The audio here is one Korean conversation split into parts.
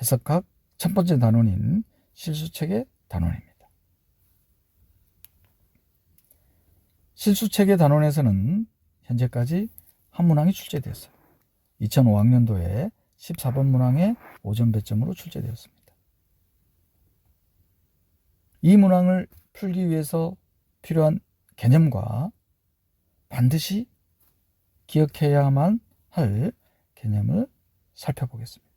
해석학 첫 번째 단원인 실수체계 단원입니다. 실수체계 단원에서는 현재까지 한 문항이 출제되었어요. 2005학년도에 14번 문항에 5점 배점으로 출제되었습니다. 이 문항을 풀기 위해서 필요한 개념과 반드시 기억해야만 할 개념을 살펴보겠습니다.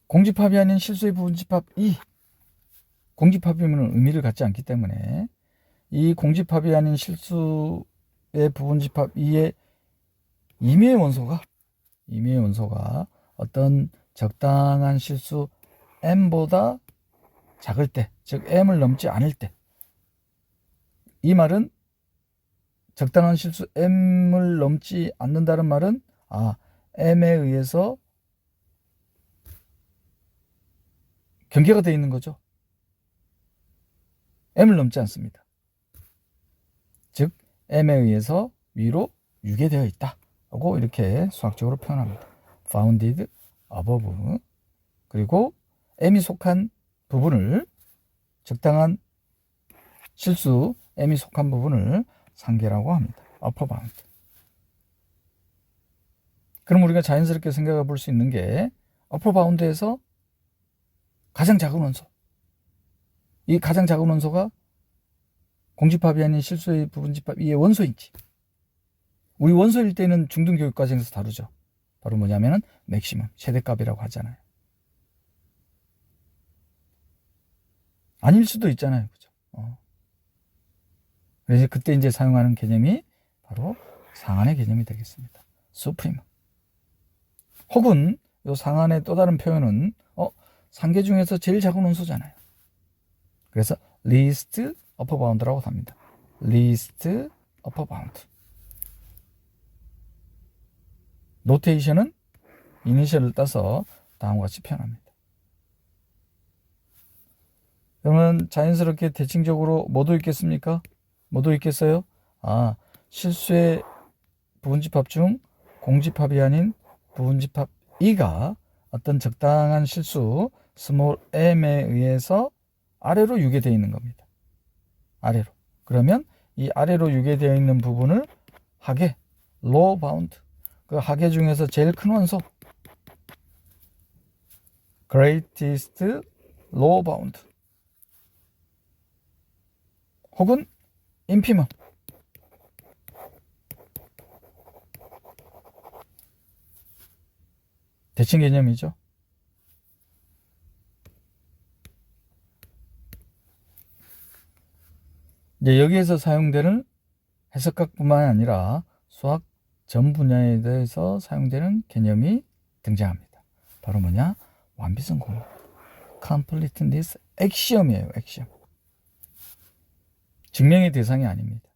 공집합이 아닌 실수의 부분집합 2. 공집합이면 의미를 갖지 않기 때문에 이 공집합이 아닌 실수의 부분집합 2의 임의의 원소가 어떤 적당한 실수 m보다 작을 때, 즉 m을 넘지 않을 때, 이 말은 적당한 실수 m을 넘지 않는다는 말은 m에 의해서 경계가 되어 있는 거죠. m을 넘지 않습니다. 즉 m에 의해서 위로 유계되어 있다 라고 이렇게 수학적으로 표현합니다. founded above. 그리고 m이 속한 부분을, 적당한 실수 m이 속한 부분을 상계라고 합니다. upper bound. 그럼 우리가 자연스럽게 생각해 볼 수 있는 게 upper bound에서 가장 작은 원소, 이 가장 작은 원소가 공집합이 아닌 실수의 부분집합 2의 원소인지, 우리 원소일 때는 중등교육과정에서 다루죠. 바로 뭐냐면은 맥시멈, 최대값이라고 하잖아요. 아닐 수도 있잖아요. 그죠? 그래서 그때 이제 사용하는 개념이 바로 상한의 개념이 되겠습니다. 수프리մ. 혹은 이 상한의 또 다른 표현은 상계 중에서 제일 작은 원소잖아요. 그래서 least upper bound라고 합니다. least upper bound. 노테이션은 이니셜을 따서 다음과 같이 표현합니다. 그러면 자연스럽게 대칭적으로 뭐도 있겠습니까? 뭐도 있겠어요? 실수의 부분집합 중 공집합이 아닌 부분집합 2가 어떤 적당한 실수 스몰 m에 의해서 아래로 유계되어 있는 겁니다. 아래로. 그러면 이 아래로 유계되어 있는 부분을 하계, low bound, 그 하계 중에서 제일 큰 원소, greatest low bound, 혹은 infimum, 대칭 개념이죠. 이제 여기에서 사용되는 해석학뿐만 아니라 수학 전 분야에 대해서 사용되는 개념이 등장합니다. 바로 뭐냐? 완비성 공리, completeness axiom이에요. axiom. 증명의 대상이 아닙니다.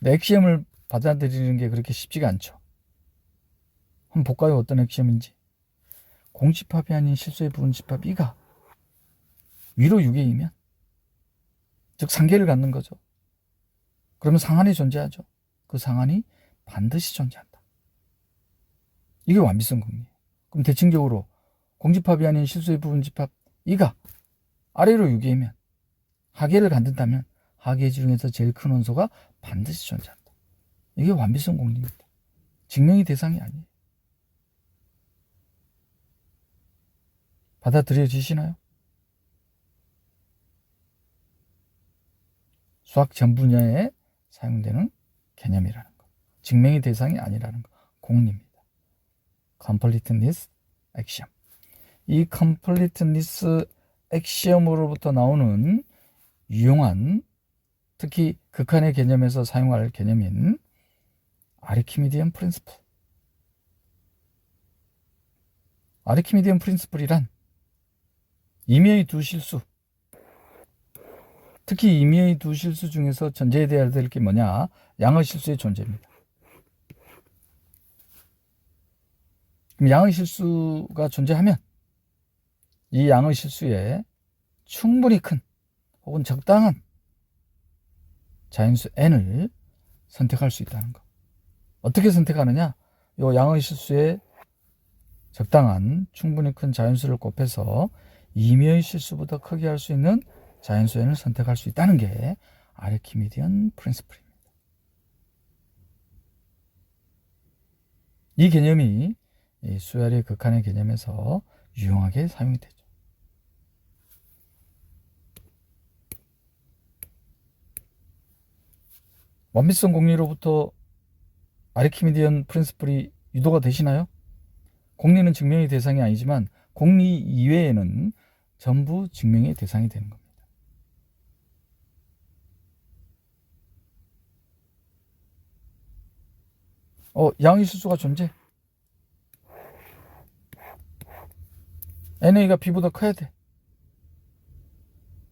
근데 axiom을 받아들이는 게 그렇게 쉽지가 않죠. 한번 볼까요? 어떤 axiom인지. 공집합이 아닌 실수의 부분집합 2가 위로 유계이면, 즉 상계를 갖는 거죠. 그러면 상한이 존재하죠. 그 상한이 반드시 존재한다. 이게 완비성 공리예요. 그럼 대칭적으로 공집합이 아닌 실수의 부분집합 2가 아래로 유계이면, 하계를 갖는다면 하계 중에서 제일 큰 원소가 반드시 존재한다. 이게 완비성 공리입니다. 증명의 대상이 아니에요. 받아들여지시나요? 수학 전 분야에 사용되는 개념이라는 거. 증명의 대상이 아니라는 거. 공리입니다. completeness axiom. 이 completeness axiom으로부터 나오는 유용한, 특히 극한의 개념에서 사용할 개념인 아르키미디언 프린시플. 아르키미디언 프린시플이란 임의의 두 실수, 특히 임의의 두 실수 중에서 전제해야 될 게 뭐냐? 양의 실수의 존재입니다. 그럼 양의 실수가 존재하면 이 양의 실수에 충분히 큰 혹은 적당한 자연수 n을 선택할 수 있다는 거. 어떻게 선택하느냐? 요 양의 실수에 적당한 충분히 큰 자연수를 곱해서 임의의 실수보다 크게 할 수 있는 자연수 n을 선택할 수 있다는 게 아르키미디언 프린시플입니다. 이 개념이 수열의 극한의 개념에서 유용하게 사용이 되죠. 완비성 공리로부터 아르키미디언 프린시플이 유도가 되시나요? 공리는 증명의 대상이 아니지만 공리 이외에는 전부 증명의 대상이 되는 겁니다. 양의 실수가 존재. NA가 B보다 커야 돼.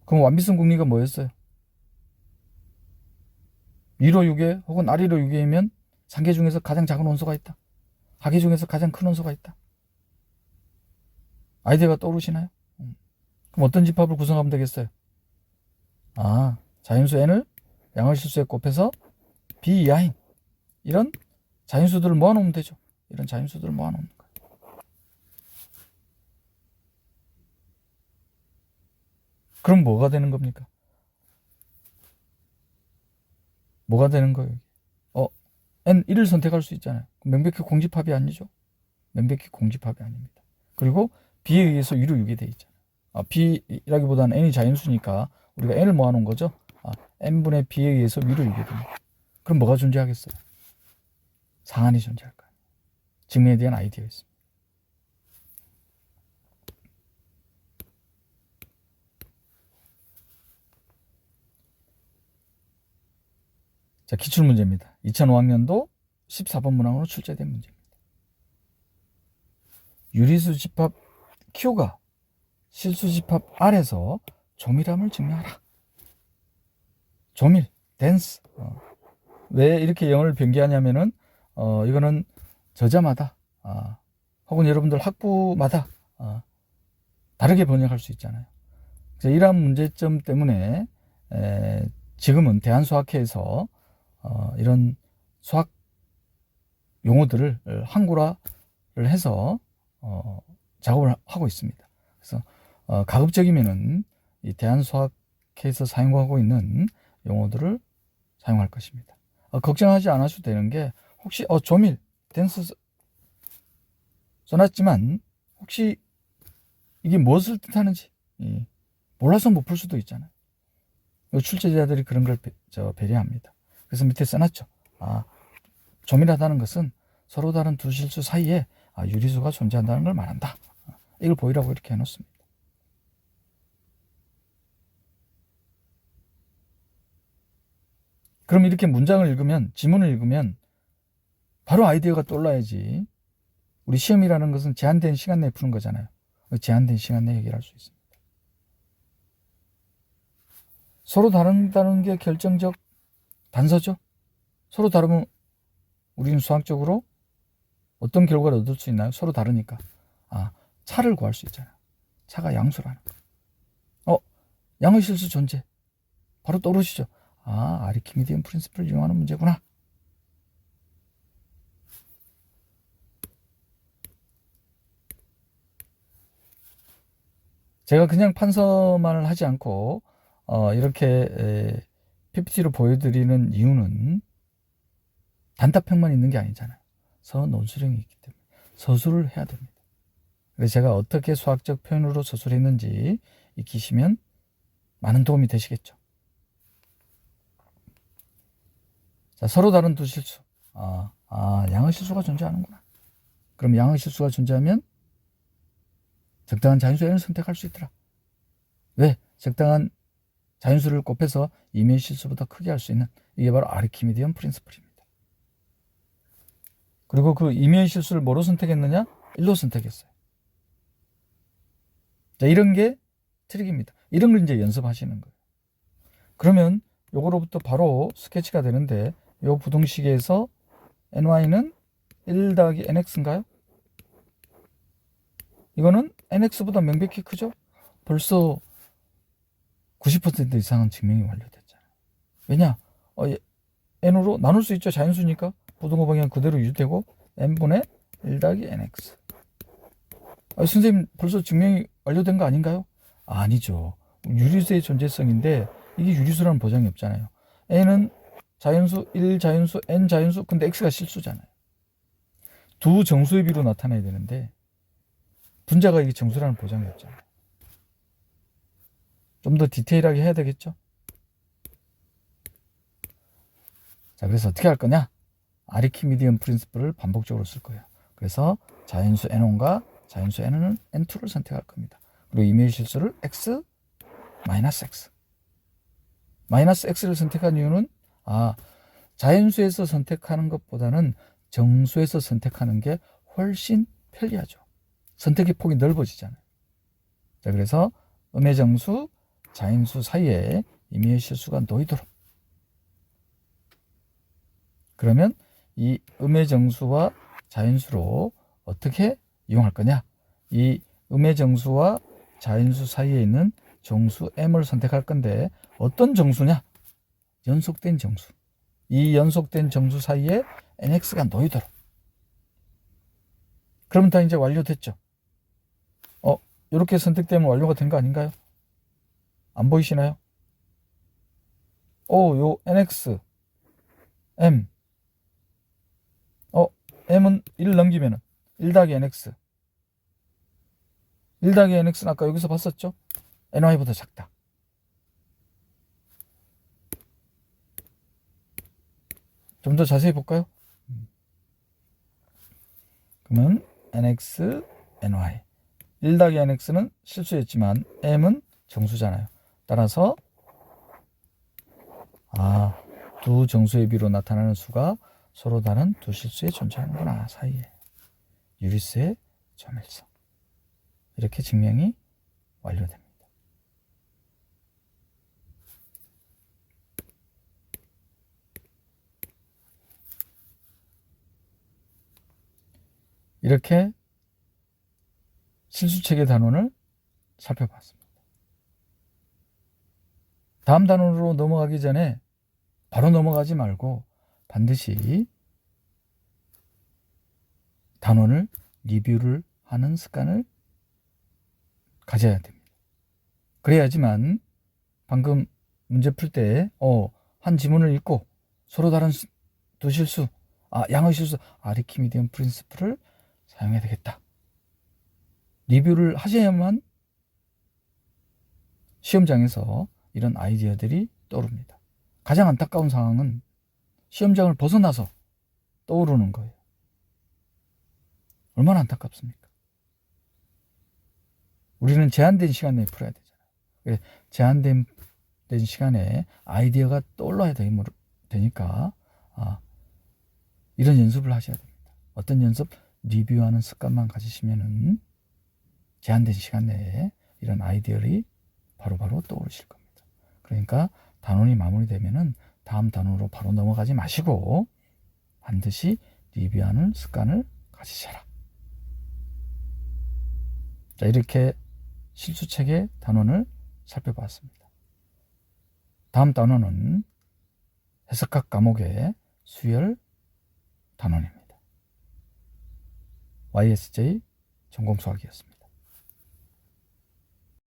그럼 완비성 공리가 뭐였어요? 1호 6에 혹은 R로 6에이면 상계 중에서 가장 작은 원소가 있다. 하계 중에서 가장 큰 원소가 있다. 아이디어가 떠오르시나요? 그럼 어떤 집합을 구성하면 되겠어요? 자연수 n을 양의 실수에 곱해서 B 이하인 이런 자연수들을 모아놓으면 되죠. 이런 자연수들을 모아놓는 거예요. 그럼 뭐가 되는 겁니까? 뭐가 되는 거예요? N1을 선택할 수 있잖아요. 명백히 공집합이 아니죠. 명백히 공집합이 아닙니다. 그리고 B에 의해서 위로 6이 돼 있잖아요. B라기보다는 N이 자연수니까 우리가 N을 모아놓은 거죠. N분의 B에 의해서 위로 6이 됩니다. 그럼 뭐가 존재하겠어요? 상한이 존재할 거예요. 증명에 대한 아이디어가 있습니다. 자, 기출문제입니다. 2005학년도 14번 문항으로 출제된 문제입니다. 유리수 집합 Q가 실수 집합 R에서 조밀함을 증명하라. 조밀, 덴스. 왜 이렇게 영어를 변기하냐면은 이거는 저자마다 혹은 여러분들 학부마다 다르게 번역할 수 있잖아요. 그래서 이러한 문제점 때문에 지금은 대한수학회에서 이런 수학 용어들을 한글화를 해서 작업을 하고 있습니다. 그래서 가급적이면은 이 대한수학회에서 사용하고 있는 용어들을 사용할 것입니다. 걱정하지 않으셔도 되는 게 혹시 조밀, 댄스 써놨지만 혹시 이게 무엇을 뜻하는지 몰라서 못 풀 수도 있잖아요. 출제자들이 그런 걸 배려합니다. 그래서 밑에 써놨죠. 조밀하다는 것은 서로 다른 두 실수 사이에 유리수가 존재한다는 걸 말한다. 이걸 보이라고 이렇게 해놓습니다. 그럼 이렇게 문장을 읽으면, 지문을 읽으면 바로 아이디어가 떠올라야지. 우리 시험이라는 것은 제한된 시간 내에 푸는 거잖아요. 제한된 시간 내에 해결할 수 있습니다. 서로 다른다는 게 결정적 단서죠. 서로 다르면 우리는 수학적으로 어떤 결과를 얻을 수 있나요? 서로 다르니까. 차를 구할 수 있잖아요. 차가 양수라는 거. 양의 실수 존재. 바로 떠오르시죠? 아르키미디언 프린시플을 이용하는 문제구나. 제가 그냥 판서만을 하지 않고 이렇게 PPT로 보여드리는 이유는 단답형만 있는 게 아니잖아요. 서논술형이 있기 때문에 서술을 해야 됩니다. 그래서 제가 어떻게 수학적 표현으로 서술했는지 익히시면 많은 도움이 되시겠죠. 자, 서로 다른 두 실수. 양의 실수가 존재하는구나. 그럼 양의 실수가 존재하면 적당한 자연수 n을 선택할 수 있더라. 왜? 적당한 자연수를 곱해서 임의의 실수보다 크게 할 수 있는, 이게 바로 아르키미디언 프린시플입니다. 그리고 그 임의의 실수를 뭐로 선택했느냐? 1로 선택했어요. 자, 이런 게 트릭입니다. 이런 걸 이제 연습하시는 거예요. 그러면 요거로부터 바로 스케치가 되는데, 요 부등식에서 ny는 1 더하기 nx인가요? 이거는 nx보다 명백히 크죠? 벌써 90% 이상은 증명이 완료됐잖아요. 왜냐? n으로 나눌 수 있죠. 자연수니까 부등호 방향 그대로 유지되고 n분의 1 더하기 nx. 선생님 벌써 증명이 완료된 거 아닌가요? 아니죠. 유리수의 존재성인데 이게 유리수라는 보장이 없잖아요. n은 자연수, 1 자연수, n 자연수, 근데 x가 실수잖아요. 두 정수의 비로 나타나야 되는데 분자가 이게 정수라는 보장이 없잖아요. 좀 더 디테일하게 해야 되겠죠? 자, 그래서 어떻게 할 거냐? 아르키미디언 프린시플을 반복적으로 쓸 거예요. 그래서 자연수 n1과 자연수 n은 n2를 선택할 겁니다. 그리고 임의의 실수를 x, x. 마이너스 x를 선택한 이유는 자연수에서 선택하는 것보다는 정수에서 선택하는 게 훨씬 편리하죠. 선택의 폭이 넓어지잖아요. 자, 그래서 음의 정수, 자연수 사이에 임의의 실수가 놓이도록. 그러면 이 음의 정수와 자연수로 어떻게 이용할 거냐? 이 음의 정수와 자연수 사이에 있는 정수 m을 선택할 건데 어떤 정수냐? 연속된 정수. 이 연속된 정수 사이에 nx가 놓이도록. 그러면 다 이제 완료됐죠? 이렇게 선택되면 완료가 된 거 아닌가요? 안 보이시나요? 요 nx, m. m은 1 넘기면은 1 더하기 nx. 1 더하기 nx는 아까 여기서 봤었죠? ny보다 작다. 좀 더 자세히 볼까요? 그러면 nx, ny. 1 더하기 nx는 실수였지만 m은 정수잖아요. 따라서 두 정수의 비로 나타나는 수가 서로 다른 두 실수에 존재하는구나. 사이에. 유리수의 점일성. 이렇게 증명이 완료됩니다. 이렇게 실수체계 단원을 살펴봤습니다. 다음 단원으로 넘어가기 전에 바로 넘어가지 말고 반드시 단원을 리뷰를 하는 습관을 가져야 됩니다. 그래야지만 방금 문제 풀 때 한 지문을 읽고 서로 다른 두 실수, 양의 실수, 아르키미디언 프린시플을 사용해야 되겠다. 리뷰를 하셔야만 시험장에서 이런 아이디어들이 떠오릅니다. 가장 안타까운 상황은 시험장을 벗어나서 떠오르는 거예요. 얼마나 안타깝습니까? 우리는 제한된 시간 내에 풀어야 되잖아요. 제한된 시간에 아이디어가 떠올라야 되니까 이런 연습을 하셔야 됩니다. 어떤 연습? 리뷰하는 습관만 가지시면은 제한된 시간 내에 이런 아이디어들이 바로바로 떠오르실 겁니다. 그러니까 단원이 마무리되면은 다음 단원으로 바로 넘어가지 마시고 반드시 리뷰하는 습관을 가지셔라. 자, 이렇게 실수체계 단원을 살펴봤습니다. 다음 단원은 해석학 과목의 수열 단원입니다. YSJ 전공수학이었습니다.